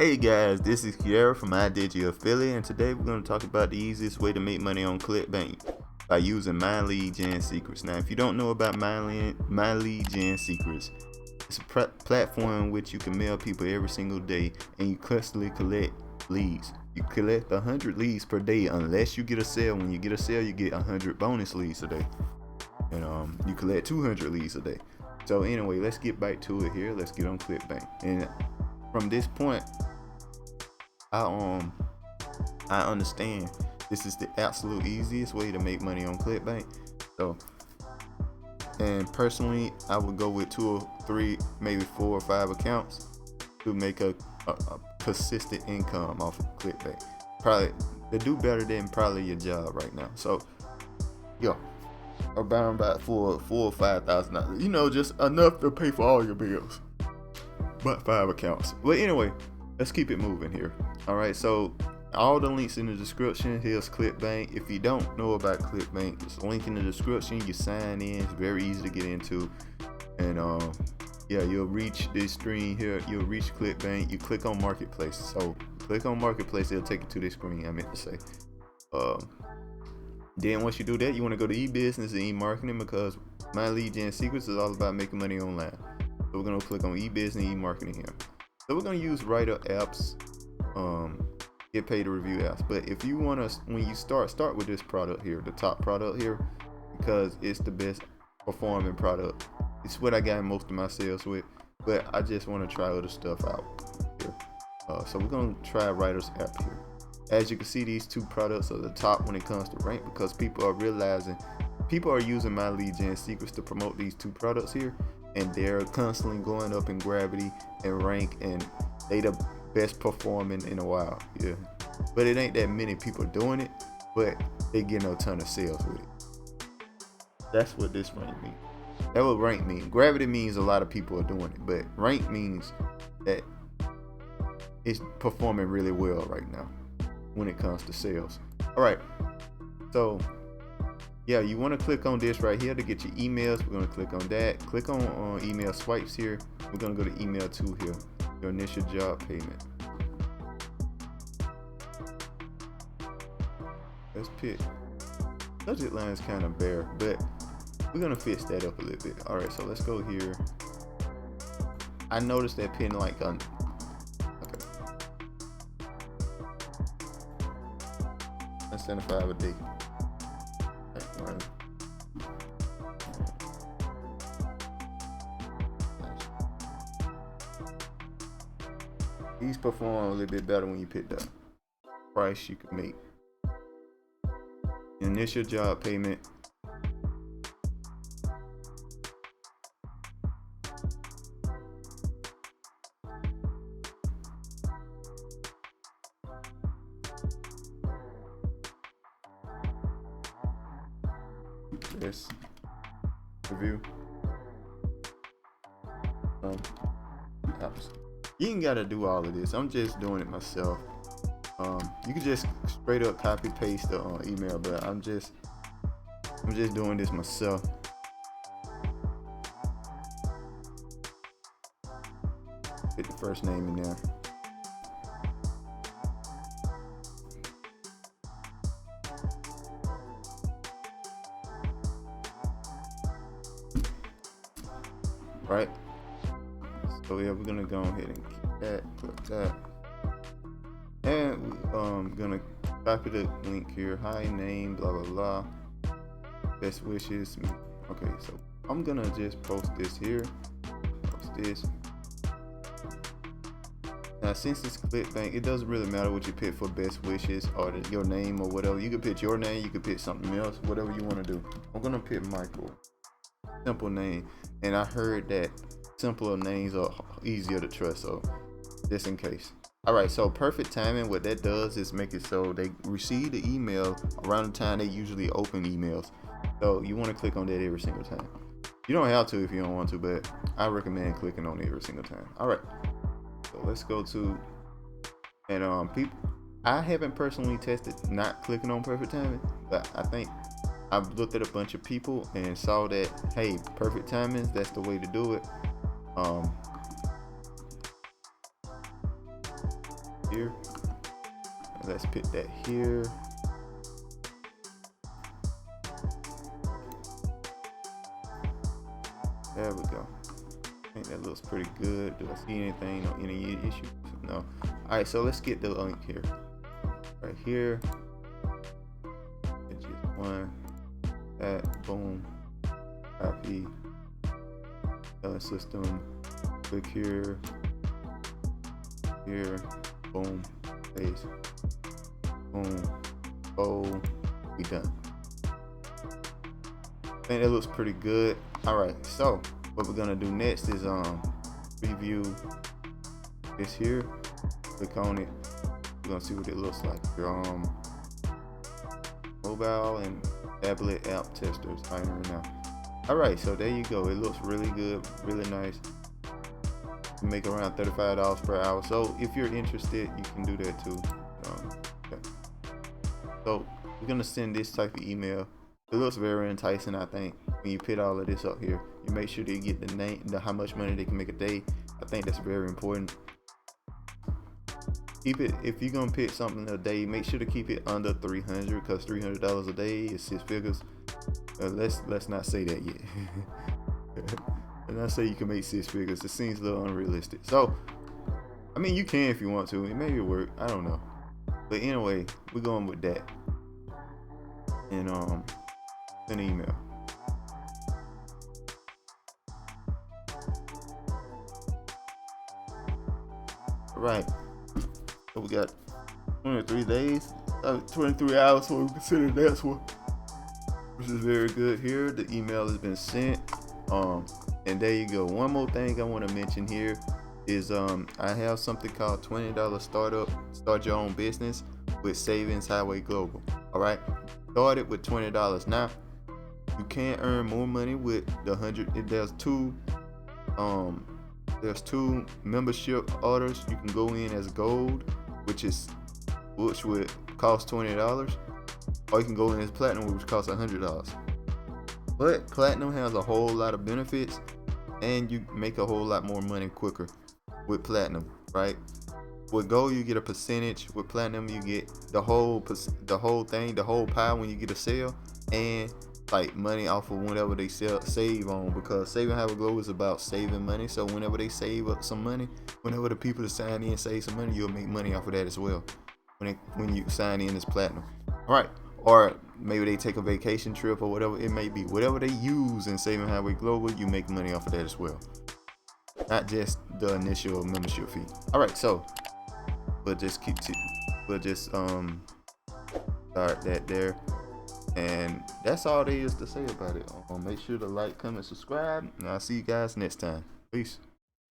Hey guys, this is Kiara from iDigi Affiliate, and today we're going to talk about the easiest way to make money on Clickbank by using My Lead Gen Secrets. Now, if you don't know about My Lead Gen Secrets, it's a platform in which you can mail people every single day, and you constantly collect leads. You collect 100 leads per day unless you get a sale. When you get a sale, you get 100 bonus leads a day, and you collect 200 leads a day. So anyway, let's get back to it here. Let's get on Clickbank, and from this point, I understand this is the absolute easiest way to make money on Clickbank. So, and personally, I would go with 2 or 3, maybe 4 or 5 accounts to make a consistent income off of Clickbank. Probably to do better than probably your job right now. So, yo, about $4,000 or $5,000. You know, just enough to pay for all your bills. But 5 accounts. But anyway, let's keep it moving here. All right, so all the links in the description. Here's Clickbank. If you don't know about Clickbank, there's a link in the description. You sign in. It's very easy to get into. And yeah, you'll reach this screen here. You'll reach Clickbank. You click on Marketplace. So click on Marketplace. It'll take you to this screen. I meant to say. Then once you do that, you want to go to e-business and e-marketing, because My Lead Gen Secrets is all about making money online. So we're gonna click on e-business and e-marketing here. So we're gonna use write-up apps, get paid to review apps. But if you wanna, when you start with this product here, the top product here, because it's the best performing product. It's what I got most of my sales with. But I just want to try other stuff out here. So we're gonna try Writers app here. As you can see, these 2 products are the top when it comes to rank, because people are using My Lead Gen Secrets to promote these 2 products here, and they're constantly going up in gravity and rank, and they the best performing in a while. Yeah, but it ain't that many people doing it, but they getting a ton of sales with it. That's what this rank means. That what rank means. Gravity means a lot of people are doing it, but rank means that it's performing really well right now when it comes to sales. All right, so yeah, you want to click on this right here to get your emails. We're going to click on that. Click on email swipes here. We're going to go to email 2 here, your initial job payment. Let's pick. Budget line is kind of bare, but we're going to fix that up a little bit. All right, so let's go here. I noticed that pin like on. Okay. That's 75 a day. These perform a little bit better when you pick the price you can make. Initial job payment. This review. Apps. You ain't gotta do all of this. I'm just doing it myself. You can just straight up copy paste the email, but I'm just doing this myself. Put the first name in there. Right. So yeah, we're gonna go ahead and keep that, click that, and we're gonna copy the link here. Hi, name, blah blah blah. Best wishes. Okay, so I'm gonna just post this here. Post this. Now, since it's Clickbank, it doesn't really matter what you pick for best wishes or your name or whatever. You can pick your name. You can pick something else. Whatever you want to do. I'm gonna pick Michael. Simple name, and I heard that simpler names are easier to trust, so just in case. All right, so perfect timing, what that does is make it so they receive the email around the time they usually open emails. So you want to click on that every single time. You don't have to if you don't want to, but I recommend clicking on it every single time. All right, so let's go to, and people, I haven't personally tested not clicking on perfect timing, but I think I've looked at a bunch of people and saw that, hey, perfect timing, that's the way to do it. here. Let's put that here. There we go. I think that looks pretty good. Do I see anything or any issues? No. Alright, so let's get the link here. Right here. It's just one. That, boom. Copy. System. Click here. Here. Boom. Paste. Boom. Oh. We done. I think that looks pretty good. Alright, so what we're gonna do next is preview this here. Click on it. We're gonna see what it looks like. Your mobile and tablet app testers right now. Alright, so there you go. It looks really good, really nice. You make around $35 per hour. So if you're interested, you can do that too. Okay. So we're gonna send this type of email. It looks very enticing, I think. When you put all of this up here, you make sure that you get the name, how much money they can make a day. I think that's very important. Keep it, if you're gonna pick something a day, make sure to keep it under 300, because $300 a day is 6 figures. Let's not say that yet. And I say you can make 6 figures. It seems a little unrealistic. So, I mean, you can if you want to. It maybe work. I don't know. But anyway, we're going with that. And an email. Right. So we got 23 days, 23 hours, so we consider that one, which is very good here. The email has been sent. And there you go. One more thing I want to mention here is I have something called $20 start your own business with Savings Highway Global. All right. Started with $20. Now you can earn more money with the 100. There's two membership orders. You can go in as gold, which would cost $20, or you can go in as platinum, which costs $100. But platinum has a whole lot of benefits, and you make a whole lot more money quicker with platinum, right? With gold, you get a percentage. With platinum, you get the whole thing, the whole pie when you get a sale, and like money off of whenever they save on, because Saving Highway Global is about saving money. So whenever they save up some money, whenever the people that sign in save some money, you'll make money off of that as well when you sign in as platinum. All right. Or maybe they take a vacation trip or whatever it may be. Whatever they use in Saving Highway Global, you make money off of that as well. Not just the initial membership fee. All right, so we'll just start that there. And that's all there is to say about it. Make sure to like, comment, subscribe, and I'll see you guys next time. Peace.